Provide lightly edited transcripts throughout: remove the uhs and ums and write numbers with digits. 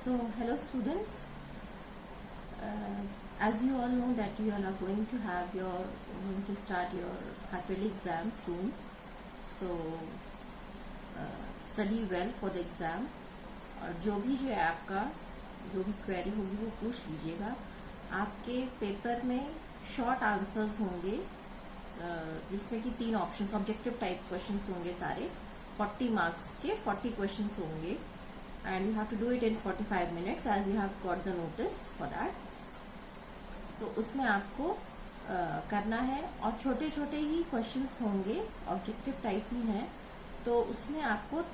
So, hello students. As you all know that you all are going to start your half yearly exam soon. So, study well for the exam. और जो है आपका जो भी query होगी वो पूछ लीजिएगा. आपके पेपर में शॉर्ट आंसर्स होंगे जिसमें कि 3 ऑप्शंस ऑब्जेक्टिव टाइप क्वेश्चंस होंगे. सारे 40 मार्क्स के 40 क्वेश्चंस होंगे and you have to do it in 45 minutes as you have got the notice for that. तो उसमें आपको करना है और छोटे छोटे ही क्वेश्चंस होंगे, ऑब्जेक्टिव टाइप ही हैं. तो उसमें आपको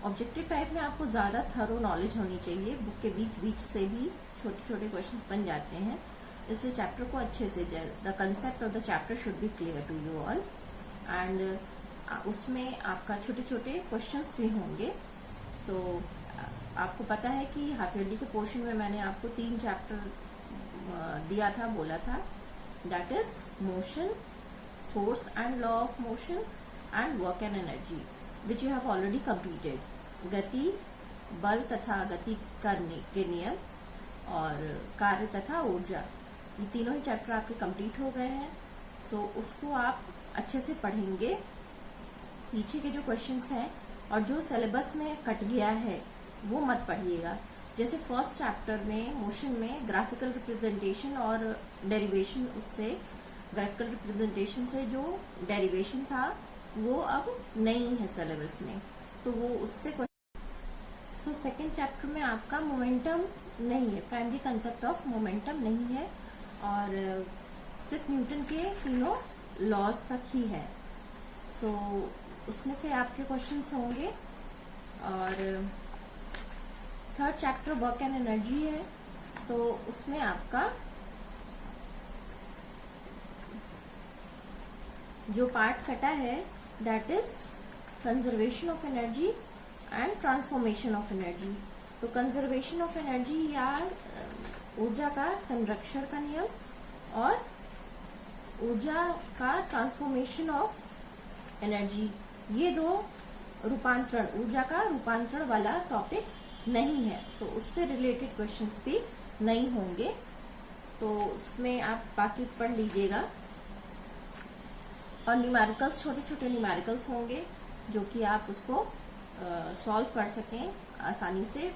ऑब्जेक्टिव टाइप में आपको ज़्यादा थरो नॉलेज होनी चाहिए. बुक के बीच से भी छोटे छोटे क्वेश्चंस बन जाते हैं. इसलिए चैप्टर को अच्छे से the concept of the chapter should be clear to you all. And उसमें आपका छोटे छोटे क्वेश्चंस भी होंगे. तो आपको पता है कि हाफ ईयरली के पोर्शन में मैंने आपको 3 चैप्टर दिया था, बोला था. That is motion, force and law of motion and work and energy which you have already completed. गति, बल तथा गति के नियम और कार्य तथा ऊर्जा, ये तीनों ही चैप्टर आपके कंप्लीट हो गए हैं. सो उसको आप अच्छे से पढ़ेंगे. पीछे के जो क्वेश्चंस हैं और जो सिलेबस में कट गया है वो मत पढ़िएगा. जैसे फर्स्ट चैप्टर में मोशन में ग्राफिकल रिप्रेजेंटेशन और डेरिवेशन, उससे ग्राफिकल रिप्रेजेंटेशन से जो डेरिवेशन था वो अब नहीं है सिलेबस में, तो वो उससे सो सेकेंड चैप्टर में आपका मोमेंटम नहीं है, प्राइमरी कंसेप्ट ऑफ मोमेंटम नहीं है और सिर्फ न्यूटन के तीनों लॉज तक ही है. सो उसमें से आपके क्वेश्चंस होंगे. और third chapter work and energy है, तो उसमें आपका जो पार्ट कटा है that is conservation of energy and transformation of energy. तो कंजर्वेशन ऑफ एनर्जी या ऊर्जा का संरक्षण का नियम और ऊर्जा का ट्रांसफॉर्मेशन ऑफ एनर्जी, ये 2 रूपांतरण, ऊर्जा का रूपांतरण वाला टॉपिक नहीं है. तो उससे रिलेटेड क्वेश्चंस भी नहीं होंगे. तो उसमें आप बाकी पढ़ लीजिएगा. और न्यूमेरिकल्स, छोटे छोटे न्यूमेरिकल्स होंगे जो कि आप उसको सॉल्व कर सकें आसानी से.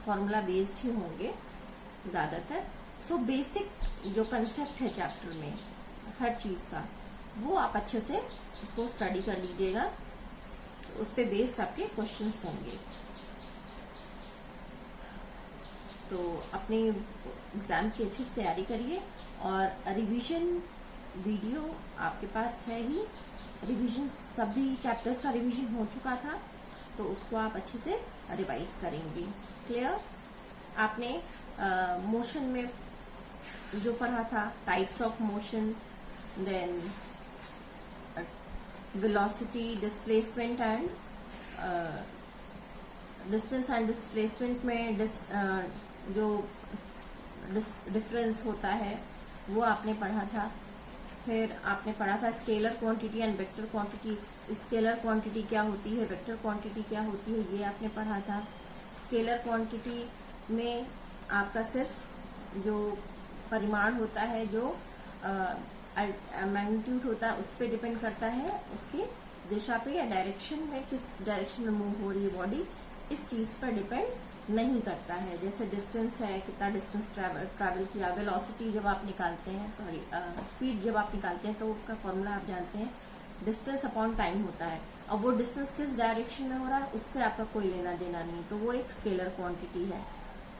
फॉर्मूला बेस्ड ही होंगे ज्यादातर. सो बेसिक जो कंसेप्ट है चैप्टर में हर चीज का, वो आप अच्छे से उसको स्टडी कर लीजिएगा. उस पे बेस्ड आपके क्वेश्चंस होंगे. तो अपने एग्जाम की अच्छी से तैयारी करिए. और रिवीजन वीडियो आपके पास है ही. रिवीजन सभी चैप्टर्स का रिवीजन हो चुका था, तो उसको आप अच्छे से रिवाइज करेंगे. क्लियर? आपने मोशन में जो पढ़ा था, types of motion, then velocity, displacement and distance and displacement में जो डिफरेंस होता है वो आपने पढ़ा था. फिर आपने पढ़ा था scalar quantity and vector quantity. Scalar quantity क्या होती है, वेक्टर क्वांटिटी क्या होती है, ये आपने पढ़ा था. स्केलर क्वांटिटी में आपका सिर्फ जो परिमाण होता है, जो मैग्नीट्यूड होता है, उस पर डिपेंड करता है, उसकी दिशा पे या डायरेक्शन में, किस डायरेक्शन में मूव हो रही है बॉडी, इस चीज पर डिपेंड नहीं करता है. जैसे डिस्टेंस है, कितना डिस्टेंस ट्रैवल किया. वेलोसिटी जब आप निकालते हैं, स्पीड जब आप निकालते हैं, तो उसका फॉर्मूला आप जानते हैं, डिस्टेंस अपॉन टाइम होता है. और वो डिस्टेंस किस डायरेक्शन में हो रहा है उससे आपका कोई लेना देना नहीं, तो वो एक स्केलर क्वांटिटी है.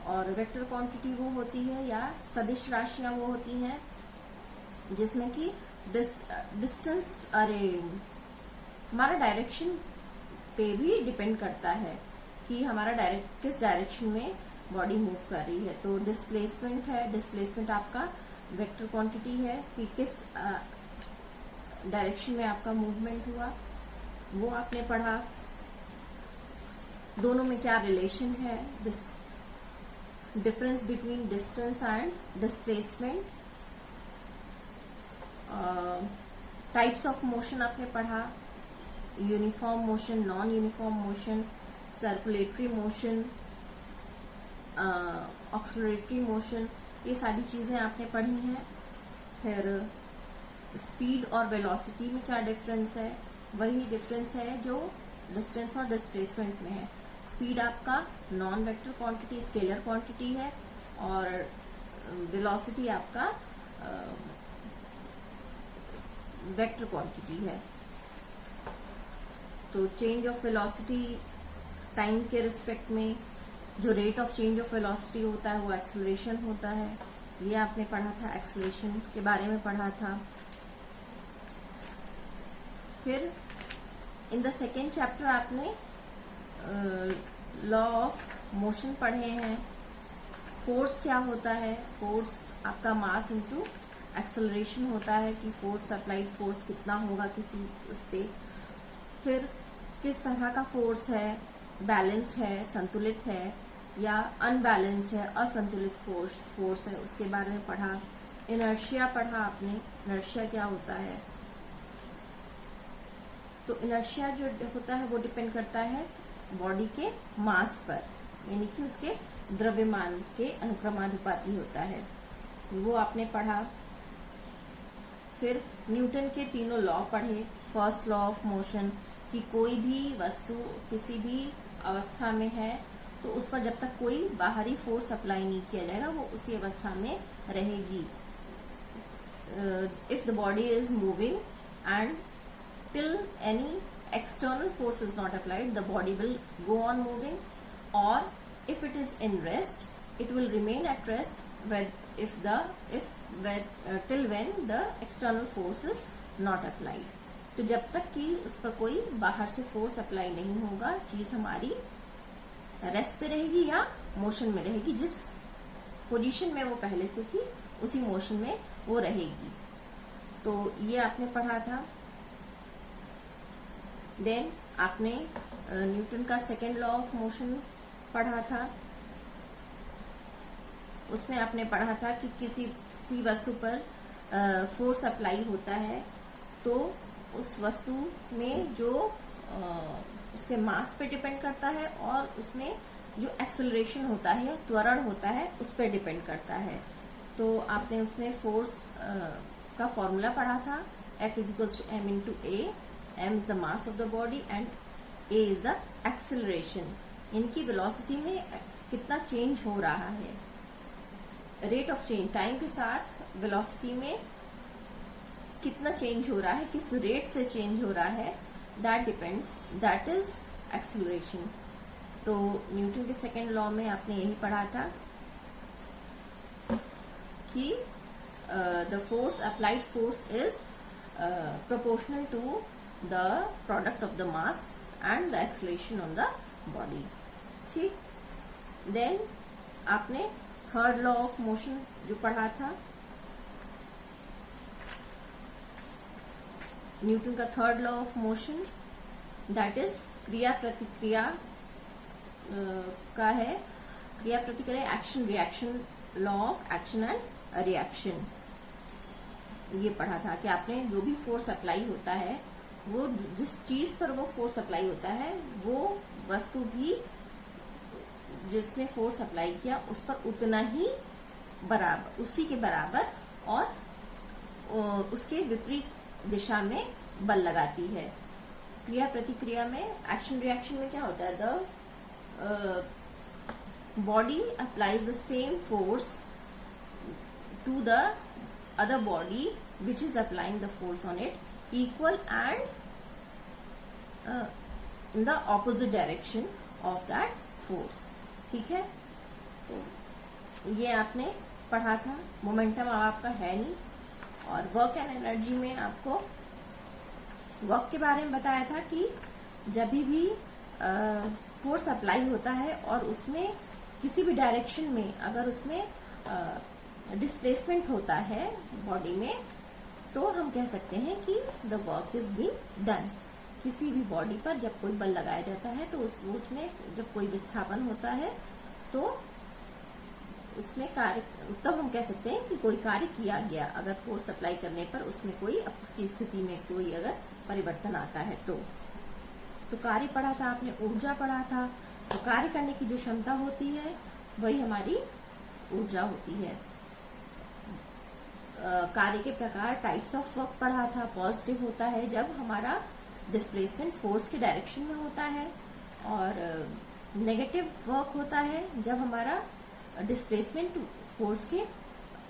और वेक्टर क्वांटिटी वो होती है, या सदिश राशियां वो होती हैं जिसमें कि डिस्टेंस हमारा डायरेक्शन पे भी डिपेंड करता है कि हमारा किस डायरेक्शन में बॉडी मूव कर रही है. तो डिस्प्लेसमेंट है, डिस्प्लेसमेंट आपका वेक्टर क्वांटिटी है कि किस डायरेक्शन में आपका मूवमेंट हुआ, वो आपने पढ़ा. दोनों में क्या रिलेशन है, difference between distance and displacement. Types of motion आपने पढ़ा, uniform motion, non uniform motion, circulatory motion, oscillatory motion, ये सारी चीजें आपने पढ़ी हैं। फिर स्पीड और वेलोसिटी में क्या डिफरेंस है, वही डिफरेंस है जो डिस्टेंस और डिस्प्लेसमेंट में है। स्पीड आपका non vector quantity, scalar quantity है, और वेलोसिटी आपका वेक्टर क्वांटिटी है। तो चेंज ऑफ वेलोसिटी टाइम के रिस्पेक्ट में जो rate of change of velocity होता है वो एक्सेलरेशन होता है। ये आपने पढ़ा था, एक्सेलरेशन के बारे में पढ़ा था। फिर इन द सेकेंड चैप्टर आपने लॉ ऑफ मोशन पढ़े हैं। फोर्स क्या होता है, फोर्स आपका मास इनटू एक्सेलरेशन होता है कि फोर्स अप्लाइड फोर्स कितना होगा किसी उस पे। फिर किस तरह का फोर्स है, बैलेंस्ड है, संतुलित है, या अनबैलेंस्ड है, असंतुलित फोर्स है, उसके बारे में पढ़ा। इनर्शिया पढ़ा आपने, इनर्शिया क्या होता है। तो इनर्शिया जो होता है वो डिपेंड करता है बॉडी के मास पर, यानी कि उसके द्रव्यमान के अनुक्रमानुपाती होता है, वो आपने पढ़ा। फिर न्यूटन के तीनों लॉ पढ़े। फर्स्ट लॉ ऑफ मोशन कि कोई भी वस्तु किसी भी अवस्था में है तो उस पर जब तक कोई बाहरी फोर्स अप्लाई नहीं किया जाएगा वो उसी अवस्था में रहेगी। If the body is moving and till any external force is not applied, the body will go on moving, or if it is in rest, it will remain at rest till when the external force is not applied. तो जब तक कि उस पर कोई बाहर से force apply नहीं होगा, चीज हमारी रेस्ट पे रहेगी या मोशन में रहेगी। जिस पोजीशन में वो पहले से थी उसी मोशन में वो रहेगी। तो ये आपने पढ़ा था। देन आपने न्यूटन का सेकेंड लॉ ऑफ मोशन पढ़ा था। उसमें आपने पढ़ा था कि किसी वस्तु पर फोर्स अप्लाई होता है तो उस वस्तु में जो उसके मास पे डिपेंड करता है, और उसमें जो एक्सेलरेशन होता है या त्वरण होता है उस पर डिपेंड करता है। तो आपने उसमें फोर्स का फॉर्मूला पढ़ा था, F = m/a। m is the mass of the body and a is the acceleration। इनकी वेलोसिटी में कितना चेंज हो रहा है, रेट ऑफ चेंज, टाइम के साथ वेलोसिटी में कितना चेंज हो रहा है, किस रेट से चेंज हो रहा है, दैट इज एक्सेलरेशन। तो न्यूटन के सेकेंड लॉ में आपने यही पढ़ा था कि the force applied force is proportional to the product of the mass and the acceleration on the body। ठीक। देन आपने थर्ड लॉ ऑफ मोशन जो पढ़ा था, न्यूटन का third law of motion, that is क्रिया प्रतिक्रिया का है। क्रिया प्रतिक्रिया, action reaction, law of action and reaction, ये पढ़ा था कि आपने जो भी फोर्स अप्लाई होता है, वो जिस चीज पर वो फोर्स अप्लाई होता है वो वस्तु भी जिसने फोर्स अप्लाई किया उस पर उतना ही बराबर, उसी के बराबर और उसके विपरीत दिशा में बल लगाती है। क्रिया प्रतिक्रिया में, एक्शन रिएक्शन में क्या होता है, the body applies the same force to the other body which is applying the force on it equal and in the opposite direction of that force। ठीक है। तो ये आपने पढ़ा था। मोमेंटम अब आपका है नहीं। और वर्क एंड एनर्जी में आपको वर्क के बारे में बताया था कि जब भी फोर्स अप्लाई होता है और उसमें किसी भी डायरेक्शन में अगर उसमें डिस्प्लेसमेंट होता है बॉडी में, तो हम कह सकते हैं कि the work is being done. किसी भी बॉडी पर जब कोई बल लगाया जाता है तो उसमें जब कोई विस्थापन होता है तो उसमें कार्य, तब हम कह सकते हैं कि कोई कार्य किया गया, अगर फोर्स अप्लाई करने पर उसमें कोई उसकी स्थिति में कोई अगर परिवर्तन आता है तो कार्य पढ़ा था आपने, ऊर्जा पढ़ा था। तो कार्य करने की जो क्षमता होती है वही हमारी ऊर्जा होती है। कार्य के प्रकार, टाइप्स ऑफ वर्क पढ़ा था। पॉजिटिव होता है जब हमारा डिस्प्लेसमेंट फोर्स के डायरेक्शन में होता है, और नेगेटिव वर्क होता है जब हमारा डिस्प्लेसमेंट फोर्स के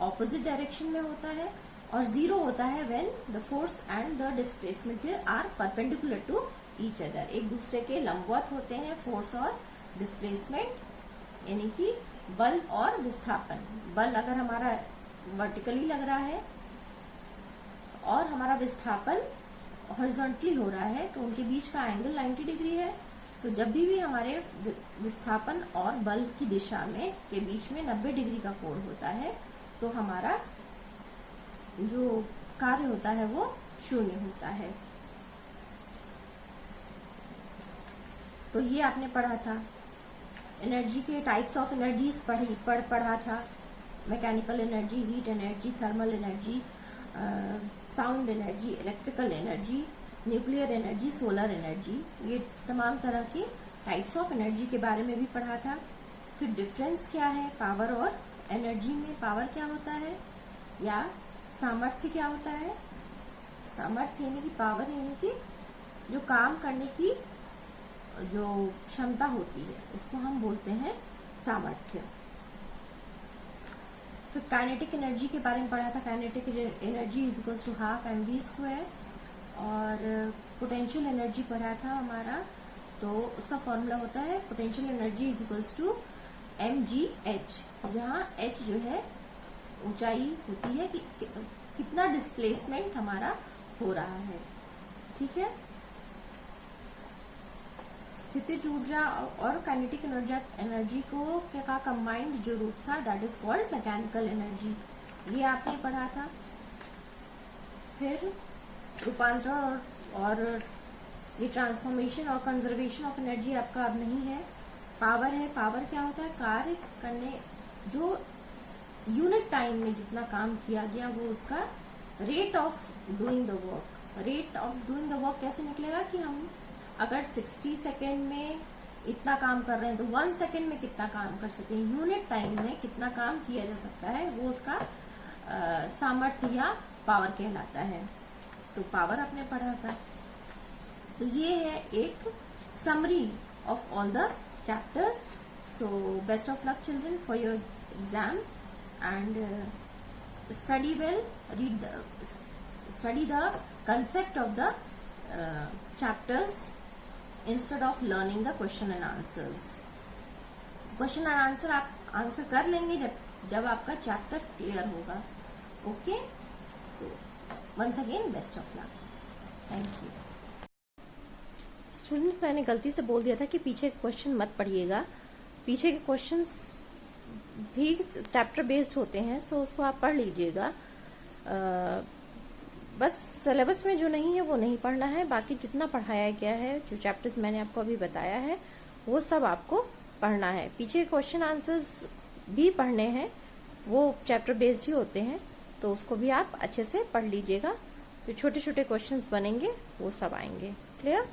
ऑपोजिट डायरेक्शन में होता है, और जीरो होता है when the force and the displacement are perpendicular to each other. एक दूसरे के लंबवत होते हैं फोर्स और डिस्प्लेसमेंट, यानी कि बल और विस्थापन। बल अगर हमारा वर्टिकली लग रहा है और हमारा विस्थापन हॉरिजॉन्टली हो रहा है, तो उनके बीच का एंगल 90 डिग्री है। तो जब भी हमारे विस्थापन और बल की दिशा में के बीच में 90 डिग्री का कोण होता है, तो हमारा जो कार्य होता है वो शून्य होता है। तो ये आपने पढ़ा था। एनर्जी के टाइप्स ऑफ एनर्जीज पढ़ा था। Mechanical energy, heat energy, thermal energy, sound energy, electrical energy, nuclear energy, solar energy, ये तमाम तरह के टाइप्स ऑफ एनर्जी के बारे में भी पढ़ा था। फिर डिफरेंस क्या है पावर और एनर्जी में। पावर क्या होता है, या सामर्थ्य क्या होता है। सामर्थ्य यानी कि पावर, यानी कि जो काम करने की जो क्षमता होती है उसको हम बोलते हैं सामर्थ्य। फिर काइनेटिक एनर्जी के बारे में पढ़ा था। Kinetic energy is equals to half mv²। और पोटेंशियल एनर्जी पढ़ा था हमारा, तो उसका फॉर्मूला होता है potential energy is equals to mgh, जहाँ h जो है ऊंचाई होती है कि कितना डिस्प्लेसमेंट हमारा हो रहा है। ठीक है। स्थितिज ऊर्जा और काइनेटिक एनर्जी को क्या कंबाइंड जो रूप था, that is called mechanical energy. ये आपने पढ़ा था। फिर रूपांतरण और ये ट्रांसफॉर्मेशन और कंजर्वेशन ऑफ एनर्जी आपका अब नहीं है। पावर है। पावर क्या होता है, कार्य करने जो यूनिट टाइम में जितना काम किया गया वो उसका rate of doing the work. Rate of doing the work कैसे निकलेगा कि हम अगर 60 सेकेंड में इतना काम कर रहे हैं तो 1 सेकेंड में कितना काम कर सकते हैं, यूनिट टाइम में कितना काम किया जा सकता है, वो उसका सामर्थ्य या पावर कहलाता है। तो पावर आपने पढ़ा था। तो ये है एक summary of all the chapters. So best of luck children for your exam and study well, study the concept of the chapters instead of learning the question and answers. Question and answer आप answer कर लेंगे जब आपका chapter clear होगा। Okay, so once again best of luck. Thank you. Students, मैंने गलती से बोल दिया था कि पीछे के क्वेश्चन मत पढ़िएगा। पीछे के क्वेश्चंस भी चैप्टर बेस्ड होते हैं, सो उसको आप पढ़ लीजिएगा। बस सिलेबस में जो नहीं है वो नहीं पढ़ना है, बाकी जितना पढ़ाया गया है, जो चैप्टर्स मैंने आपको अभी बताया है, वो सब आपको पढ़ना है। पीछे क्वेश्चन आंसर्स भी पढ़ने हैं, वो चैप्टर बेस्ड ही होते हैं, तो उसको भी आप अच्छे से पढ़ लीजिएगा। जो छोटे छोटे क्वेश्चंस बनेंगे वो सब आएंगे। क्लियर?